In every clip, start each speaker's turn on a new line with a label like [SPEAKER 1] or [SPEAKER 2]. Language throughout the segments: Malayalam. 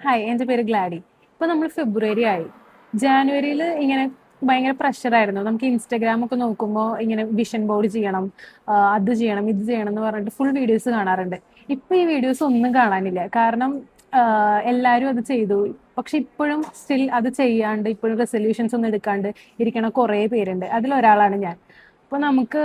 [SPEAKER 1] ഹായ്, എൻ്റെ പേര് ഗ്ലാഡി. ഇപ്പൊ നമ്മൾ ഫെബ്രുവരി ആയി. ജാനുവരിയിൽ ഇങ്ങനെ ഭയങ്കര പ്രഷറായിരുന്നു. നമുക്ക് ഇൻസ്റ്റാഗ്രാം ഒക്കെ നോക്കുമ്പോൾ ഇങ്ങനെ വിഷൻ ബോർഡ് ചെയ്യണം, അത് ചെയ്യണം, ഇത് ചെയ്യണം എന്ന് പറഞ്ഞിട്ട് ഫുൾ വീഡിയോസ് കാണാറുണ്ട്. ഇപ്പൊ ഈ വീഡിയോസ് ഒന്നും കാണാനില്ല. കാരണം എല്ലാവരും അത് ചെയ്തു. പക്ഷെ ഇപ്പോഴും സ്റ്റിൽ അത് ചെയ്യാണ്ട്, ഇപ്പോഴും റെസൊല്യൂഷൻസ് ഒന്നും എടുക്കാണ്ട് ഇരിക്കണ കുറേ പേരുണ്ട്. അതിലൊരാളാണ് ഞാൻ. അപ്പോൾ നമുക്ക്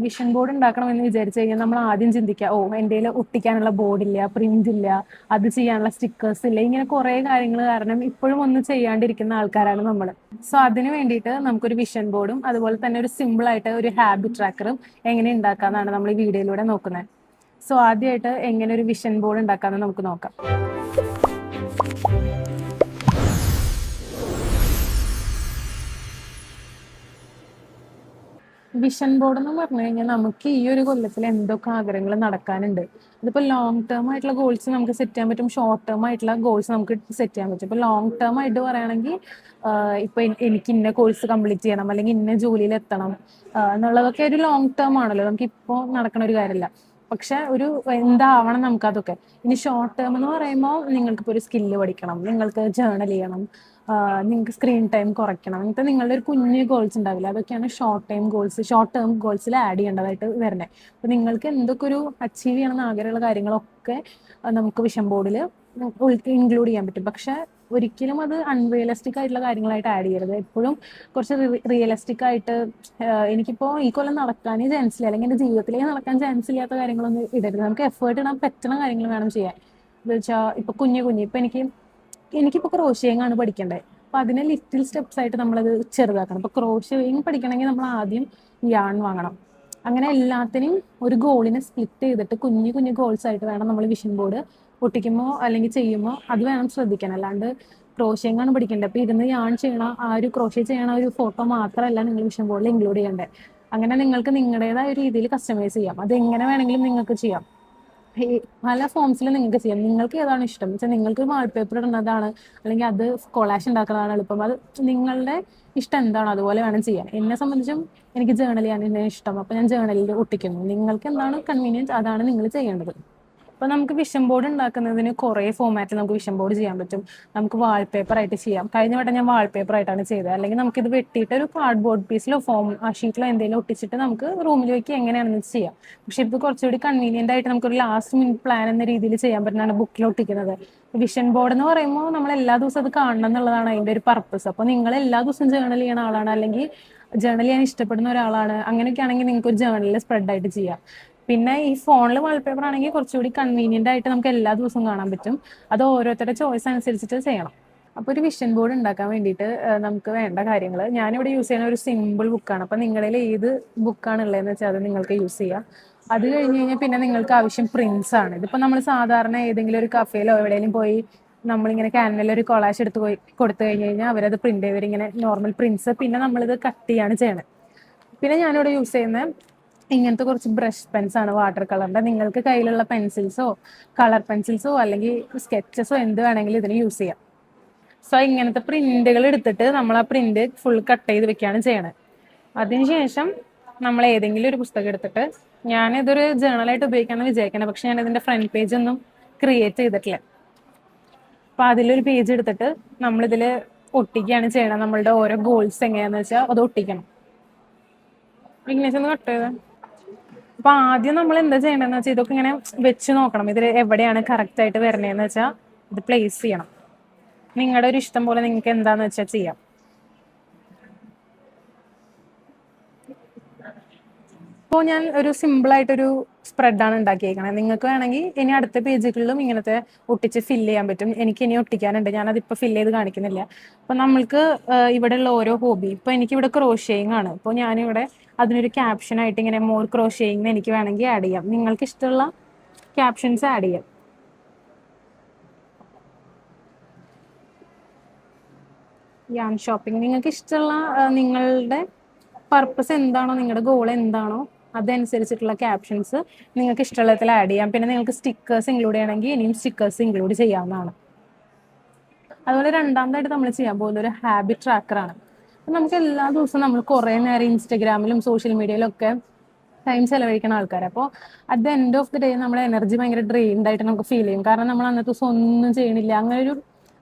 [SPEAKER 1] വിഷൻ ബോർഡ് ഉണ്ടാക്കണമെന്ന് വിചാരിച്ചു കഴിഞ്ഞാൽ നമ്മൾ ആദ്യം ചിന്തിക്കുക, ഓ എൻ്റെ കയ്യിൽ ഒട്ടിക്കാനുള്ള ബോർഡില്ല, പ്രിന്റ് ഇല്ല, അത് ചെയ്യാനുള്ള സ്റ്റിക്കേഴ്സ് ഇല്ല, ഇങ്ങനെ കുറേ കാര്യങ്ങൾ കാരണം ഇപ്പോഴും ഒന്നും ചെയ്യാണ്ടിരിക്കുന്ന ആൾക്കാരാണ് നമ്മൾ. സോ അതിന് വേണ്ടിയിട്ട് നമുക്കൊരു വിഷൻ ബോർഡും അതുപോലെ തന്നെ ഒരു സിമ്പിൾ ആയിട്ട് ഒരു ഹാബിറ്റ് ട്രാക്കറും എങ്ങനെ ഉണ്ടാക്കാന്നാണ് നമ്മൾ ഈ വീഡിയോയിലൂടെ നോക്കുന്നത്. സോ ആദ്യമായിട്ട് എങ്ങനെ ഒരു വിഷൻ ബോർഡ് ഉണ്ടാക്കാമെന്ന് നമുക്ക് നോക്കാം. വിഷൻ ബോർഡ് എന്ന് പറഞ്ഞു കഴിഞ്ഞാൽ നമുക്ക് ഈ ഒരു കൊല്ലത്തിൽ എന്തൊക്കെ ആഗ്രഹങ്ങൾ നടക്കാനുണ്ട്. അതിപ്പോൾ ലോങ് ടേം ആയിട്ടുള്ള ഗോൾസ് നമുക്ക് സെറ്റ് ചെയ്യാൻ പറ്റും, ഷോർട്ട് ടേം ആയിട്ടുള്ള ഗോൾസ് നമുക്ക് സെറ്റ് ചെയ്യാൻ പറ്റും. ഇപ്പോൾ ലോങ് ടേം ആയിട്ട് പറയുകയാണെങ്കിൽ ഇപ്പോൾ എനിക്ക് ഇന്ന കോഴ്സ് കംപ്ലീറ്റ് ചെയ്യണം, അല്ലെങ്കിൽ ഇന്ന ജോലിയിൽ എത്തണം എന്നുള്ളതൊക്കെ ഒരു ലോങ് ടേം ആണല്ലോ, നമുക്ക് ഇപ്പോൾ നടക്കുന്ന ഒരു കാര്യമില്ല. പക്ഷെ ഒരു എന്താവണം നമുക്കതൊക്കെ. ഇനി ഷോർട്ട് ടേം എന്ന് പറയുമ്പോൾ നിങ്ങൾക്കിപ്പോൾ ഒരു സ്കില്ല് പഠിക്കണം, നിങ്ങൾക്ക് ജേർണൽ ചെയ്യണം, നിങ്ങൾക്ക് സ്ക്രീൻ ടൈം കുറയ്ക്കണം, അങ്ങനത്തെ നിങ്ങളുടെ ഒരു കുഞ്ഞ് ഗോൾസ് ഉണ്ടാവില്ല, അതൊക്കെയാണ് ഷോർട്ട് ടേം ഗോൾസിൽ ആഡ് ചെയ്യേണ്ടതായിട്ട് വരുന്നത്. അപ്പോൾ നിങ്ങൾക്ക് എന്തൊക്കെ ഒരു അച്ചീവ് ചെയ്യണമെന്ന് ആഗ്രഹമുള്ള കാര്യങ്ങളൊക്കെ നമുക്ക് വിഷൻ ബോർഡിൽ ഇൻക്ലൂഡ് ചെയ്യാൻ പറ്റും. പക്ഷെ ഒരിക്കലും അത് അൺറിയലിസ്റ്റിക് ആയിട്ടുള്ള കാര്യങ്ങളായിട്ട് ആഡ് ചെയ്യരുത്. എപ്പോഴും കുറച്ച് റിയലിസ്റ്റിക് ആയിട്ട് എനിക്കിപ്പോൾ ഈ കൊല്ലം നടക്കാനേ ചാൻസ് ഇല്ല, അല്ലെങ്കിൽ എൻ്റെ ജീവിതത്തിലേക്ക് നടക്കാൻ ചാൻസ് ഇല്ലാത്ത കാര്യങ്ങളൊന്നും ഇടരുത്. നമുക്ക് എഫേർട്ട് ഇടാൻ പറ്റുന്ന കാര്യങ്ങൾ വേണം ചെയ്യാൻ. എന്ന് വെച്ചാൽ ഇപ്പോൾ കുഞ്ഞു ഇപ്പോൾ എനിക്കിപ്പോൾ ക്രോഷിയേങ് ആണ് പഠിക്കേണ്ടത്. അപ്പോൾ അതിനെ ലിറ്റിൽ സ്റ്റെപ്സ് ആയിട്ട് നമ്മളത് ചെറുതാക്കണം. ഇപ്പോൾ ക്രോഷിയേങ് പഠിക്കണമെങ്കിൽ നമ്മൾ ആദ്യം യാൺ വാങ്ങണം. അങ്ങനെ എല്ലാത്തിനും ഒരു ഗോളിനെ സ്പ്ലിറ്റ് ചെയ്തിട്ട് കുഞ്ഞു കുഞ്ഞു ഗോൾസ് ആയിട്ട് വേണം നമ്മൾ വിഷൻ ബോർഡ് ഒട്ടിക്കുമ്പോൾ അല്ലെങ്കിൽ ചെയ്യുമ്പോൾ അത് വേണം ശ്രദ്ധിക്കാൻ. അല്ലാണ്ട് ക്രോഷിയേങ് ആണ് പഠിക്കേണ്ടത്, അപ്പോൾ ഇരുന്ന് യാൺ ചെയ്യണ ആ ഒരു ക്രോഷ്യ ചെയ്യണ ഒരു ഫോട്ടോ മാത്രമല്ല നിങ്ങൾ വിഷൻ ബോർഡിൽ ഇൻക്ലൂഡ് ചെയ്യേണ്ടത്. അങ്ങനെ നിങ്ങൾക്ക് നിങ്ങളുടേതായ ഒരു രീതിയിൽ കസ്റ്റമൈസ് ചെയ്യാം. അത് എങ്ങനെ വേണമെങ്കിലും നിങ്ങൾക്ക് ചെയ്യാം. പല ഫോംസിലും നിങ്ങൾക്ക് ചെയ്യാം. നിങ്ങൾക്ക് ഏതാണ് ഇഷ്ടം വെച്ചാൽ നിങ്ങൾക്ക് വാൾപേപ്പർ ഇടുന്നതാണ് അല്ലെങ്കിൽ അത് കൊളാഷ് ഉണ്ടാക്കുന്നതാണ് എളുപ്പം. അത് നിങ്ങളുടെ ഇഷ്ടം എന്താണോ അതുപോലെ വേണം ചെയ്യാൻ. എന്നെ സംബന്ധിച്ചും എനിക്ക് ജേർണൽ ചെയ്യാൻ എന്നെ ഇഷ്ടം, അപ്പോൾ ഞാൻ ജേർണലിൽ ഒട്ടിക്കുന്നു. നിങ്ങൾക്ക് എന്താണ് കൺവീനിയൻസ് അതാണ് നിങ്ങൾ ചെയ്യേണ്ടത്. അപ്പോൾ നമുക്ക് വിഷൻ ബോർഡ് ഉണ്ടാക്കുന്നതിന് കുറേ ഫോമാറ്റിൽ നമുക്ക് വിഷൻ ബോർഡ് ചെയ്യാൻ പറ്റും. നമുക്ക് വാൾപേപ്പർ ആയിട്ട് ചെയ്യാം. കഴിഞ്ഞ വട്ടം ഞാൻ വാൾപേപ്പർ ആയിട്ടാണ് ചെയ്തത്. അല്ലെങ്കിൽ നമുക്കിത് വെട്ടിയിട്ട് ഒരു കാർഡ്ബോർഡ് പീസിലോ ഷീറ്റിലോ എന്തെങ്കിലും ഒട്ടിച്ചിട്ട് നമുക്ക് റൂമിൽ വയ്ക്ക് എങ്ങനെയാണെന്ന് ചെയ്യാം. പക്ഷെ ഇത് കുറച്ചുകൂടി കൺവീനിയൻ്റ് ആയിട്ട് നമുക്കൊരു ലാസ്റ്റ് മിനിറ്റ് പ്ലാൻ എന്ന രീതിയിൽ ചെയ്യാൻ പറ്റുന്നതാണ് ബുക്കിൽ ഒട്ടിക്കുന്നത്. വിഷൻ ബോർഡ് എന്ന് പറയുമ്പോൾ നമ്മൾ എല്ലാ ദിവസവും അത് കാണണം എന്നുള്ളതാണ് അതിൻ്റെ ഒരു പർപ്പസ്. അപ്പോൾ നിങ്ങൾ എല്ലാ ദിവസവും ജേർണൽ ചെയ്യുന്ന ആളാണ്, അല്ലെങ്കിൽ ജേർണൽ ചെയ്യാൻ ഇഷ്ടപ്പെടുന്ന ഒരാളാണ്, അങ്ങനെയൊക്കെ ആണെങ്കിൽ നിങ്ങൾക്ക് ഒരു ജേർണലിൽ സ്പ്രെഡ് ആയിട്ട് ചെയ്യാം. പിന്നെ ഈ ഫോണിൽ വാൾപേപ്പർ ആണെങ്കിൽ കുറച്ചുകൂടി കൺവീനിയൻ്റ് ആയിട്ട് നമുക്ക് എല്ലാ ദിവസവും കാണാൻ പറ്റും. അത് ഓരോരുത്തരുടെ ചോയ്സ് അനുസരിച്ചിട്ട് ചെയ്യണം. അപ്പോൾ ഒരു വിഷൻ ബോർഡ് ഉണ്ടാക്കാൻ വേണ്ടിയിട്ട് നമുക്ക് വേണ്ട കാര്യങ്ങൾ, ഞാനിവിടെ യൂസ് ചെയ്യുന്ന ഒരു സിമ്പിൾ ബുക്കാണ്. അപ്പോൾ നിങ്ങളുടെ ഏത് ബുക്കാണ് ഉള്ളതെന്ന് വെച്ചാൽ അത് നിങ്ങൾക്ക് യൂസ് ചെയ്യാം. അത് കഴിഞ്ഞ് കഴിഞ്ഞാൽ പിന്നെ നിങ്ങൾക്ക് ആവശ്യം പ്രിൻസ് ആണ്. ഇതിപ്പോൾ നമ്മൾ സാധാരണ ഏതെങ്കിലും ഒരു കഫേയിലോ എവിടെയെങ്കിലും പോയി നമ്മളിങ്ങനെ ക്യാനിൽ ഒരു കൊളാഷ് എടുത്ത് പോയി കൊടുത്തു കഴിഞ്ഞ് കഴിഞ്ഞാൽ അവരത് പ്രിന്റ് ചെയ്തിങ്ങനെ നോർമൽ പ്രിൻസ്, പിന്നെ നമ്മളിത് കട്ട് ചെയ്യാണ് ചെയ്യണത്. പിന്നെ ഞാനിവിടെ യൂസ് ചെയ്യുന്നത് ഇങ്ങനത്തെ കുറച്ച് ബ്രഷ് പെൻസ് ആണ്, വാട്ടർ കളറിൻ്റെ. നിങ്ങൾക്ക് കയ്യിലുള്ള പെൻസിൽസോ കളർ പെൻസിൽസോ അല്ലെങ്കിൽ സ്കെച്ചസോ എന്ത് വേണമെങ്കിലും ഇതിന് യൂസ് ചെയ്യാം. സോ ഇങ്ങനത്തെ പ്രിന്റുകൾ എടുത്തിട്ട് നമ്മൾ ആ പ്രിന്റ് ഫുൾ കട്ട് ചെയ്ത് വെക്കുകയാണ് ചെയ്യണത്. അതിനുശേഷം നമ്മൾ ഏതെങ്കിലും ഒരു പുസ്തകം എടുത്തിട്ട്, ഞാനിതൊരു ജേർണലായിട്ട് ഉപയോഗിക്കാമെന്ന് വിചാരിക്കണം, പക്ഷെ ഞാനിതിൻ്റെ ഫ്രണ്ട് പേജ് ഒന്നും ക്രിയേറ്റ് ചെയ്തിട്ടില്ല. അപ്പം അതിലൊരു പേജ് എടുത്തിട്ട് നമ്മളിതിൽ ഒട്ടിക്കുകയാണ് ചെയ്യണം. നമ്മളുടെ ഓരോ ഗോൾസ് എങ്ങനെയാണെന്ന് വെച്ചാൽ അത് ഒട്ടിക്കണം. ഇംഗ്ലീഷ് ഒന്ന് കട്ട് ചെയ്ത്. അപ്പൊ ആദ്യം നമ്മൾ എന്താ ചെയ്യേണ്ടതെന്ന് വെച്ചാൽ ഇതൊക്കെ ഇങ്ങനെ വെച്ച് നോക്കണം, ഇതിൽ എവിടെയാണ് കറക്റ്റ് ആയിട്ട് വരണേന്ന് വെച്ചാൽ ഇത് പ്ലേസ് ചെയ്യണം. നിങ്ങളുടെ ഒരു ഇഷ്ടം പോലെ നിങ്ങൾക്ക് എന്താന്ന് വെച്ചാൽ ചെയ്യാം. ഇപ്പോൾ ഞാൻ ഒരു സിമ്പിളായിട്ടൊരു സ്പ്രെഡാണ് ഉണ്ടാക്കിയേക്കണത്. നിങ്ങൾക്ക് വേണമെങ്കിൽ ഇനി അടുത്ത പേജുകളിലും ഇങ്ങനത്തെ ഒട്ടിച്ച് ഫില്ല് ചെയ്യാൻ പറ്റും. എനിക്ക് ഇനി ഒട്ടിക്കാനുണ്ട്, ഞാനതിപ്പോൾ ഫില്ല് ചെയ്ത് കാണിക്കുന്നില്ല. അപ്പോൾ നമ്മൾക്ക് ഇവിടെയുള്ള ഓരോ ഹോബി, ഇപ്പോൾ എനിക്കിവിടെ ക്രോഷിയേങ് ആണ്, അപ്പോൾ ഞാനിവിടെ അതിനൊരു ക്യാപ്ഷനായിട്ട് ഇങ്ങനെ മോർ ക്രോഷിയേങ് എനിക്ക് വേണമെങ്കിൽ ആഡ് ചെയ്യാം. നിങ്ങൾക്ക് ഇഷ്ടമുള്ള ക്യാപ്ഷൻസ് ആഡ് ചെയ്യാം. യാം ഷോപ്പിംഗ്, നിങ്ങൾക്ക് ഇഷ്ടമുള്ള നിങ്ങളുടെ പർപ്പസ് എന്താണോ, നിങ്ങളുടെ ഗോൾ എന്താണോ അതനുസരിച്ചിട്ടുള്ള ക്യാപ്ഷൻസ് നിങ്ങൾക്ക് ഇഷ്ടമുള്ളതിൽ ആഡ് ചെയ്യാം. പിന്നെ നിങ്ങൾക്ക് സ്റ്റിക്കേഴ്സ് ഇൻക്ലൂഡ് ചെയ്യണമെങ്കിൽ ഇനിയും സ്റ്റിക്കേഴ്സ് ഇൻക്ലൂഡ് ചെയ്യാവുന്നതാണ്. അതുപോലെ രണ്ടാമതായിട്ട് നമ്മൾ ചെയ്യാൻ പോകുന്ന ഒരു ഹാബിറ്റ് ട്രാക്കറാണ്. അപ്പം നമുക്ക് എല്ലാ ദിവസവും നമ്മൾ കുറേ നേരം ഇൻസ്റ്റഗ്രാമിലും സോഷ്യൽ മീഡിയയിലും ഒക്കെ ടൈം ചെലവഴിക്കുന്ന ആൾക്കാർ. അപ്പോൾ at the end of the day നമ്മുടെ എനർജി ഭയങ്കര ഡ്രെയിൻഡ് ആയിട്ട് നമുക്ക് ഫീൽ ചെയ്യും. കാരണം നമ്മൾ അന്നത്തെ ദിവസം ഒന്നും ചെയ്യണില്ല, അങ്ങനെ ഒരു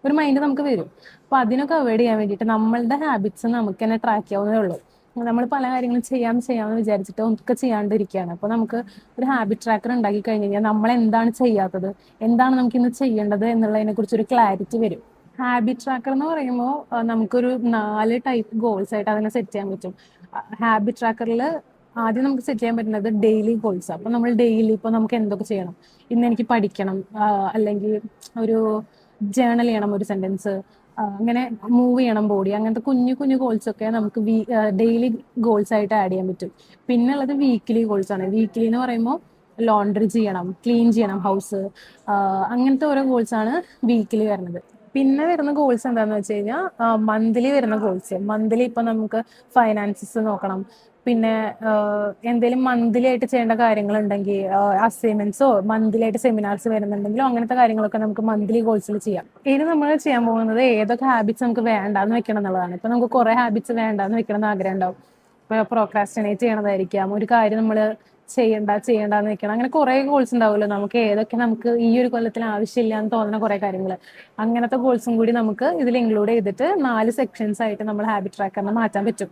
[SPEAKER 1] ഒരു മൈൻഡ് നമുക്ക് വരും. അപ്പോൾ അതിനൊക്കെ അവോയ്ഡ് ചെയ്യാൻ വേണ്ടിയിട്ട് നമ്മളുടെ ഹാബിറ്റ്സ് നമുക്ക് തന്നെ ട്രാക്ക് ചെയ്യാവുന്നതേ ഉള്ളൂ. നമ്മൾ പല കാര്യങ്ങളും ചെയ്യാമെന്ന് വിചാരിച്ചിട്ട് ഒക്കെ ചെയ്യാണ്ടിരിക്കുകയാണ്. അപ്പോൾ നമുക്ക് ഒരു ഹാബിറ്റ് ട്രാക്കർ ഉണ്ടാക്കി കഴിഞ്ഞ് കഴിഞ്ഞാൽ നമ്മൾ എന്താണ് ചെയ്യാത്തത്, എന്താണ് നമുക്ക് ഇന്ന് ചെയ്യേണ്ടത് എന്നുള്ളതിനെ കുറിച്ചൊരു ക്ലാരിറ്റി വരും. ഹാബിറ്റ് ട്രാക്കർ എന്ന് പറയുമ്പോൾ നമുക്കൊരു 4 ടൈപ്പ് ഗോൾസ് ആയിട്ട് അതിനെ സെറ്റ് ചെയ്യാൻ പറ്റും. ഹാബിറ്റ് ട്രാക്കറിൽ ആദ്യം നമുക്ക് സെറ്റ് ചെയ്യാൻ പറ്റുന്നത് ഡെയിലി ഗോൾസ്. അപ്പോൾ നമ്മൾ ഡെയിലി ഇപ്പോൾ നമുക്ക് എന്തൊക്കെ ചെയ്യണം, ഇന്ന് എനിക്ക് പഠിക്കണം, അല്ലെങ്കിൽ ഒരു ജേണൽ ചെയ്യണം ഒരു സെൻറ്റൻസ്, അങ്ങനെ മൂവ് ചെയ്യണം ബോഡി, അങ്ങനത്തെ കുഞ്ഞു കുഞ്ഞു ഗോൾസ് ഒക്കെ നമുക്ക് ഡെയിലി ഗോൾസ് ആയിട്ട് ആഡ് ചെയ്യാൻ പറ്റും. പിന്നെ ഉള്ളത് വീക്ക്ലി ഗോൾസ് ആണ്. വീക്ക്ലി എന്ന് പറയുമ്പോൾ ലോണ്ടറി ചെയ്യണം, ക്ലീൻ ചെയ്യണം ഹൗസ്, അങ്ങനത്തെ ഓരോ ഗോൾസ് ആണ് വീക്കിലി വരുന്നത്. പിന്നെ വരുന്ന ഗോൾസ് എന്താണെന്ന് വെച്ച് കഴിഞ്ഞാൽ മന്ത്ലി വരുന്ന ഗോൾസ്. മന്ത്ലി ഇപ്പം നമുക്ക് ഫൈനാൻസസ് നോക്കണം, പിന്നെ എന്തെങ്കിലും മന്ത്ലി ആയിട്ട് ചെയ്യേണ്ട കാര്യങ്ങളുണ്ടെങ്കിൽ അസൈൻമെന്റ്സോ മന്ത്ലി ആയിട്ട് സെമിനാർസ് വരുന്നുണ്ടെങ്കിലോ അങ്ങനത്തെ കാര്യങ്ങളൊക്കെ നമുക്ക് മന്ത്ലി ഗോൾസിൽ ചെയ്യാം. ഇനി നമ്മൾ ചെയ്യാൻ പോകുന്നത് ഏതൊക്കെ ഹാബിറ്റ്സ് നമുക്ക് വേണ്ടാന്ന് വെക്കണം എന്നുള്ളതാണ്. ഇപ്പം നമുക്ക് കുറേ ഹാബിറ്റ്സ് വേണ്ടാന്ന് വെക്കണം എന്ന് ആഗ്രഹം ഉണ്ടാവും. ഇപ്പോൾ പ്രോക്രാസ്റ്റിനേറ്റ് ചെയ്യണതായിരിക്കാം, ഒരു കാര്യം നമ്മൾ ചെയ്യണ്ടെന്ന് വെക്കണം, അങ്ങനെ കുറേ ഗോൾസ് ഉണ്ടാവുമല്ലോ നമുക്ക്. ഏതൊക്കെ നമുക്ക് ഈ ഒരു കൊല്ലത്തിൽ ആവശ്യമില്ല എന്ന് തോന്നുന്ന കുറേ കാര്യങ്ങൾ, അങ്ങനത്തെ ഗോൾസും കൂടി നമുക്ക് ഇതിൽ ഇൻക്ലൂഡ് ചെയ്തിട്ട് 4 സെക്ഷൻസ് ആയിട്ട് നമ്മൾ ഹാബിറ്റ് ട്രാക്കറിനെ മാറ്റാൻ പറ്റും.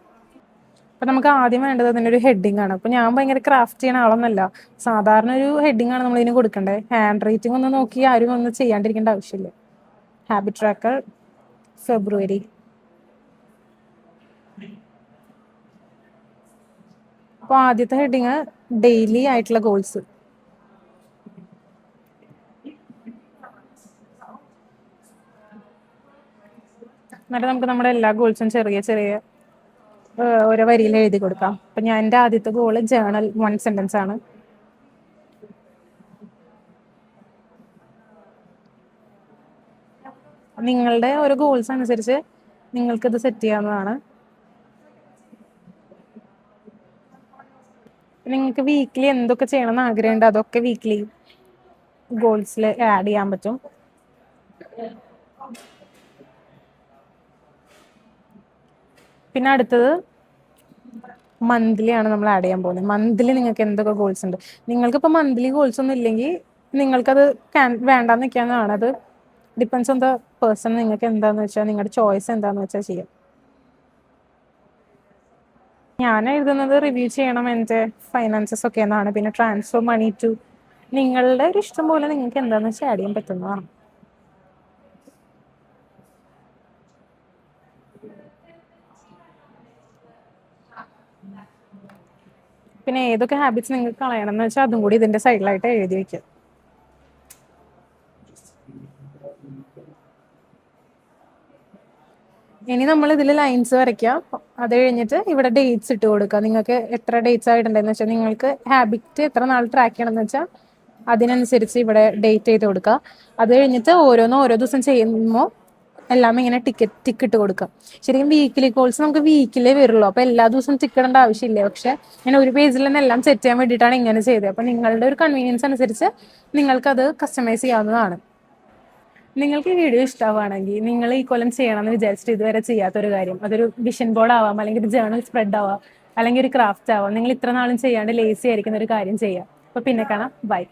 [SPEAKER 1] അപ്പം നമുക്ക് ആദ്യം വേണ്ടത് അതിൻ്റെ ഒരു ഹെഡിങ് ആണ്. അപ്പം ഞാൻ ഭയങ്കര ക്രാഫ്റ്റ് ചെയ്യണ ആളൊന്നല്ല, സാധാരണ ഒരു ഹെഡിങ് ആണ് നമ്മളിതിന് കൊടുക്കേണ്ടത്. ഹാൻഡ് റൈറ്റിംഗ് ഒന്ന് നോക്കി ആരും ഒന്നും ചെയ്യാണ്ടിരിക്കേണ്ട ആവശ്യമില്ല. ഹാബിറ്റ് ട്രാക്കർ ഫെബ്രുവരി. അപ്പോൾ ആദ്യത്തെ ഹെഡിങ് ഡെയിലി ആയിട്ടുള്ള ഗോൾസ്. എന്നിട്ട് നമുക്ക് നമ്മുടെ എല്ലാ ഗോൾസും ചെറിയ ചെറിയ ഓരോ വരിയിൽ എഴുതി കൊടുക്കാം. അപ്പം ഞാൻ എൻ്റെ ആദ്യത്തെ ഗോള് ജേണൽ 1 സെൻറ്റൻസ് ആണ്. നിങ്ങളുടെ ഓരോ ഗോൾസ് അനുസരിച്ച് നിങ്ങൾക്കിത് സെറ്റ് ചെയ്യാവുന്നതാണ്. നിങ്ങൾക്ക് വീക്കിലി എന്തൊക്കെ ചെയ്യണമെന്ന് ആഗ്രഹമുണ്ട് അതൊക്കെ വീക്കിലി ഗോൾസിൽ ആഡ് ചെയ്യാൻ പറ്റും. പിന്നെ അടുത്തത് മന്ത്ലി ആണ് നമ്മൾ ആഡ് ചെയ്യാൻ പോകുന്നത്. മന്ത്ലി നിങ്ങൾക്ക് എന്തൊക്കെ ഗോൾസ് ഉണ്ട്, നിങ്ങൾക്കിപ്പോൾ മന്ത്ലി ഗോൾസ് ഒന്നും ഇല്ലെങ്കിൽ നിങ്ങൾക്കത് വേണ്ടാന്ന് വെക്കാവുന്നതാണ്. അത് ഡിപ്പെൻസ് ഓൺ ദ പേഴ്സൺ. നിങ്ങൾക്ക് എന്താണെന്ന് വെച്ചാൽ നിങ്ങളുടെ ചോയ്സ് എന്താണെന്ന് വെച്ചാൽ ചെയ്യാം. ഞാൻ എഴുതുന്നത് റിവ്യൂ ചെയ്യണം എൻ്റെ ഫൈനാൻസസ് ഒക്കെ എന്നാണ്. പിന്നെ ട്രാൻസ്ഫർ മണി ടു, നിങ്ങളുടെ ഒരു ഇഷ്ടം പോലെ നിങ്ങൾക്ക് എന്താണെന്ന് വെച്ചാൽ ആഡ് ചെയ്യാൻ പറ്റുന്നതാണ്. പിന്നെ ഏതൊക്കെ ഹാബിറ്റ്സ് നിങ്ങൾക്ക് കളയണം എന്ന് വെച്ചാൽ അതും കൂടി ഇതിൻ്റെ സൈഡിലായിട്ട് എഴുതി വയ്ക്കുക. ഇനി നമ്മൾ ഇതിൽ ലൈൻസ് വരയ്ക്കാം. അത് കഴിഞ്ഞിട്ട് ഇവിടെ ഡേറ്റ്സ് ഇട്ട് കൊടുക്കുക. നിങ്ങൾക്ക് എത്ര ഡേറ്റ്സ് ആയിട്ടുണ്ടെന്ന് വെച്ചാൽ, നിങ്ങൾക്ക് ഹാബിറ്റ് എത്ര നാൾ ട്രാക്ക് ചെയ്യണമെന്ന് വെച്ചാൽ അതിനനുസരിച്ച് ഇവിടെ ഡേറ്റ് ചെയ്ത് കൊടുക്കുക. അത് കഴിഞ്ഞിട്ട് ഓരോ ദിവസം ചെയ്യുമ്പോൾ എല്ലാം ഇങ്ങനെ ടിക്ക് ഇട്ട് കൊടുക്കുക. ശരിക്കും വീക്കിലി ഗോൾസ് നമുക്ക് വീക്കിലേ വരുള്ളൂ. അപ്പോൾ എല്ലാ ദിവസവും ടിക്ക് ഇടേണ്ട ആവശ്യമില്ല. പക്ഷെ ഞാൻ ഒരു പേജിൽ തന്നെ എല്ലാം സെറ്റ് ചെയ്യാൻ വേണ്ടിയിട്ടാണ് ഇങ്ങനെ ചെയ്തത്. അപ്പോൾ നിങ്ങളുടെ ഒരു കൺവീനിയൻസ് അനുസരിച്ച് നിങ്ങൾക്കത് കസ്റ്റമൈസ് ചെയ്യാവുന്നതാണ്. നിങ്ങൾക്ക് ഈ വീഡിയോ ഇഷ്ടമാവുകയാണെങ്കിൽ നിങ്ങൾ ഈ കൊല്ലം ചെയ്യണമെന്ന് വിചാരിച്ചിട്ട് ഇതുവരെ ചെയ്യാത്തൊരു കാര്യം, അതൊരു വിഷൻ ബോർഡ് ആവാം, അല്ലെങ്കിൽ ഒരു ജേണൽ സ്പ്രെഡ് ആവാം, അല്ലെങ്കിൽ ഒരു ക്രാഫ്റ്റ് ആവാം, നിങ്ങൾ ഇത്ര നാളും ചെയ്യാണ്ട് ലേസി ആയിരിക്കുന്ന ഒരു കാര്യം ചെയ്യാം. അപ്പോൾ പിന്നെ കാണാം. ബൈ.